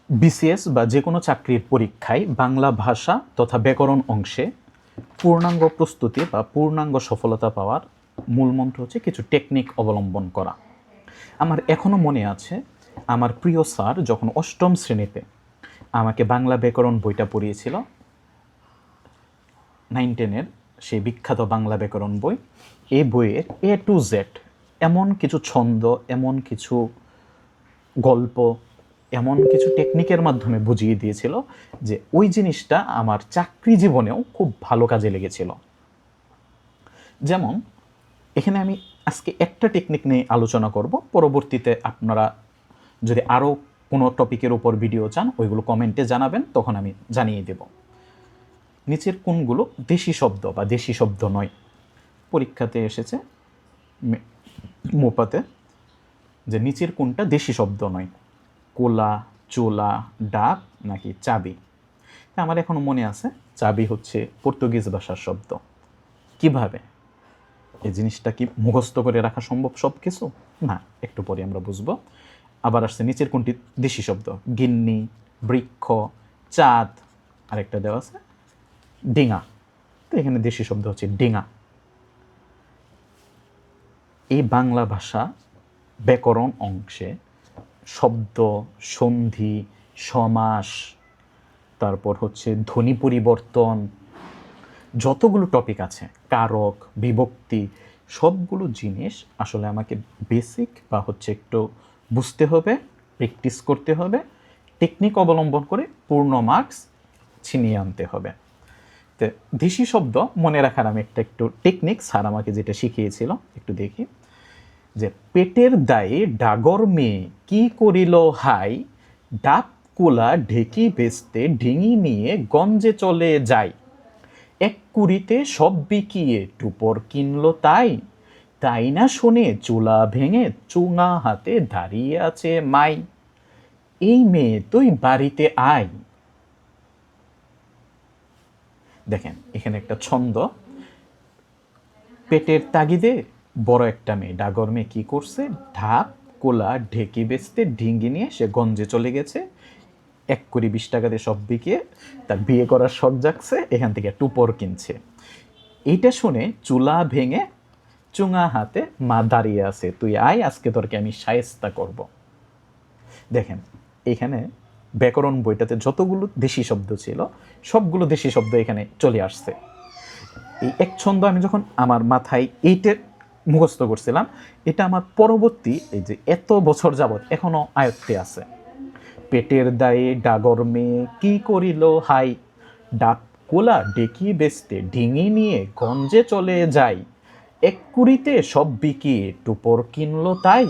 BCS বা যে কোনো চাকরির পরীক্ষায় বাংলা ভাষা তথা ব্যাকরণ অংশে পূর্ণাঙ্গ প্রস্তুতি বা পূর্ণাঙ্গ সফলতা পাওয়ার মূল মন্ত্র হচ্ছে কিছু টেকনিক অবলম্বন করা। আমার এখনও মনে আছে আমার প্রিয় স্যার যখন অষ্টম শ্রেণীতে আমাকে বাংলা ব্যাকরণ বইটা পড়িয়েছিল, 9-10-এর সেই বিখ্যাত বাংলা ব্যাকরণ বই। এই বইয়ের A to Z এমন কিছু ছন্দ, এমন কিছু গল্প, এমন কিছু টেকনিকের মাধ্যমে বুঝিয়ে দিয়েছিল যে ওই জিনিসটা আমার চাকরি জীবনেও খুব ভালো কাজে লেগেছিল। যেমন এখানে আমি আজকে একটা টেকনিক নিয়ে আলোচনা করব, পরবর্তীতে আপনারা যদি আরও কোনো টপিকের উপর ভিডিও চান ওইগুলো কমেন্টে জানাবেন, তখন আমি জানিয়ে দেব। নিচের কোনগুলো দেশি শব্দ বা দেশি শব্দ নয়? পরীক্ষাতে এসেছে মোপাতে যে নিচের কোনটা দেশি শব্দ নয়, কোলা, চোলা, ডাক নাকি চাবি? আমার এখনও মনে আছে চাবি হচ্ছে পর্তুগিজ ভাষার শব্দ। কিভাবে এই জিনিসটা কি মুখস্থ করে রাখা সম্ভব সব কিছু? না, একটু পরে আমরা বুঝবো। আবার আসছে নিচের কোনটি দেশি শব্দ? গিন্নি, বৃক্ষ, চাঁদ, আরেকটা দেওয়া আছে ডিঙা। তো এখানে দেশি শব্দ হচ্ছে ডিঙা। এই বাংলা ভাষা ব্যাকরণ অংশে শব্দ, সন্ধি, সমাস, তারপর হচ্ছে ধ্বনি পরিবর্তন, যতগুলো টপিক আছে, কারক, বিভক্তি, সবগুলো জিনিস আসলে আমাকে বেসিক বা হচ্ছে একটু বুঝতে হবে, প্র্যাকটিস করতে হবে, টেকনিক অবলম্বন করে পূর্ণ মার্কস ছিনিয়ে আনতে হবে। তো দেশি শব্দ মনে রাখার আমি একটু টেকনিক স্যার আমাকে যেটা শিখিয়েছিল একটু দেখি। যে পেটের দায়ে ডাগর মেয়ে কি করিল হাই, ডাব কোলা ঢেকি বেচতে ডিঙি নিয়ে গঞ্জে চলে যায়, এক কুড়িতে সব বিকিয়ে টুপর কিনলো তাই, তাই না শুনে চুলা ভেঙে চুঙা হাতে দাঁড়িয়ে আছে মাই, এই মেয়ে তুই বাড়িতে আয়। দেখেন এখানে একটা ছন্দ, পেটের তাগিদে বড় একটা মেয়ে, ডাগর মেয়ে কি করছে, ঢাক কোলা ঢেকি বেচতে ডিঙ্গি নিয়ে সে গঞ্জে চলে গেছে, 1 কোটি 20 টাকা দিয়ে সব বিকিয়ে তার বিয়ে করার শখ জাগছে, এখান থেকে টুপর কিনছে। এইটা শুনে চুলা ভেঙে চুঙা হাতে মা দাঁড়িয়ে আছে, তুই আয় আজকে তোরকে আমি শায়েস্তা করব। দেখেন এখানে ব্যাকরণ বইটাতে যতগুলো দেশি শব্দ ছিল সবগুলো দেশি শব্দ এখানে চলে আসছে। এই এক ছন্দ আমি যখন আমার মাথায় এইটা মুখস্থ করছিলাম, এটা আমার পরবর্তী এই যে এত বছর যাবৎ এখনো আয়ত্তে আছে। পেটের দায়ে ডাগর মেয়ে কি করিল হাই, ডাক কোলা ডেকি বেচতে ডিঙি নিয়ে গঞ্জে চলে যায়, 1 কুড়িতে সব বিকিয়ে টুপর কিনলো তাই,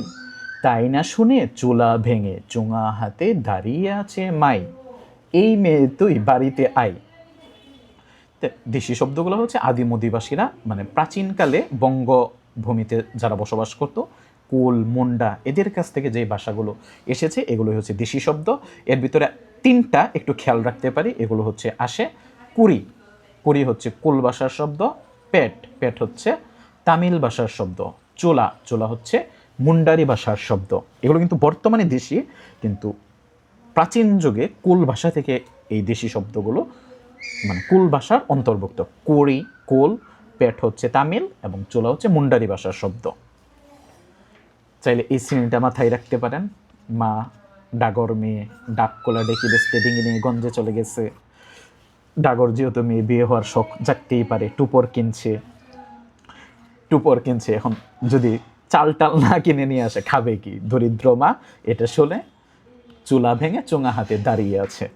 তাই না শুনে চুলা ভেঙে চুঙা হাতে দাঁড়িয়ে আছে মাই, এই মেয়ে তুই বাড়িতে আয়। দেশি শব্দগুলো হচ্ছে আদিম অধিবাসীরা মানে প্রাচীনকালে বঙ্গভূমিতে যারা বসবাস করতো, কুল, মুন্ডা, এদের কাছ থেকে যে ভাষাগুলো এসেছে এগুলো হচ্ছে দেশি শব্দ। এর ভিতরে 3টা একটু খেয়াল রাখতে পারি, এগুলো হচ্ছে আসে কুড়ি, কুড়ি হচ্ছে কুল ভাষার শব্দ, পেট, পেট হচ্ছে তামিল ভাষার শব্দ, চোলা, চোলা হচ্ছে মুন্ডারি ভাষার শব্দ। এগুলো কিন্তু বর্তমানে দেশি, কিন্তু প্রাচীন যুগে কুল ভাষা থেকে এই দেশি শব্দগুলো মানে কুল ভাষার অন্তর্ভুক্ত। কুড়ি কুল, পেট হচ্ছে তামিল এবং চোলা হচ্ছে মুন্ডারি ভাষার শব্দ। চাইলে এই শ্রেণীটা মাথায় রাখতে পারেন। মা ডাগর মেয়ে, ডাক কোলা ডেকে বেসতে ডিঙি নিয়ে গঞ্জে চলে গেছে। ডাগর যেহেতু মেয়ে, বিয়ে হওয়ার শখ জাগতেই পারে, টুপর কিনছে, টুপর কিনছে। এখন যদি চাল টাল না কিনে নিয়ে আসে খাবে কি দরিদ্র মা? এটা শুনে চুলা ভেঙে চুঙা হাতে দাঁড়িয়ে আছে।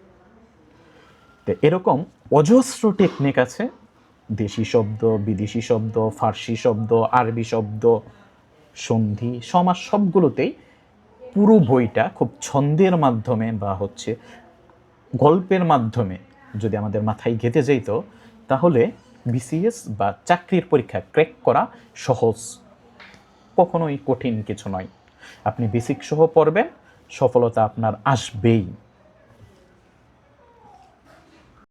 তো এরকম অজস্র টেকনিক আছে, দেশি শব্দ, বিদেশি শব্দ, ফার্সি শব্দ, আরবি শব্দ, সন্ধি, সমাস, সবগুলোতেই পুরো বইটা খুব ছন্দের মাধ্যমে বা হচ্ছে গল্পের মাধ্যমে যদি আমাদের মাথায় গেঁথে যেত, তাহলে বিসিএস বা চাকরির পরীক্ষা ক্র্যাক করা সহজ, কখনোই কঠিন কিছু নয়। আপনি বেসিক সহ পড়বেন, সফলতা আপনার আসবেই।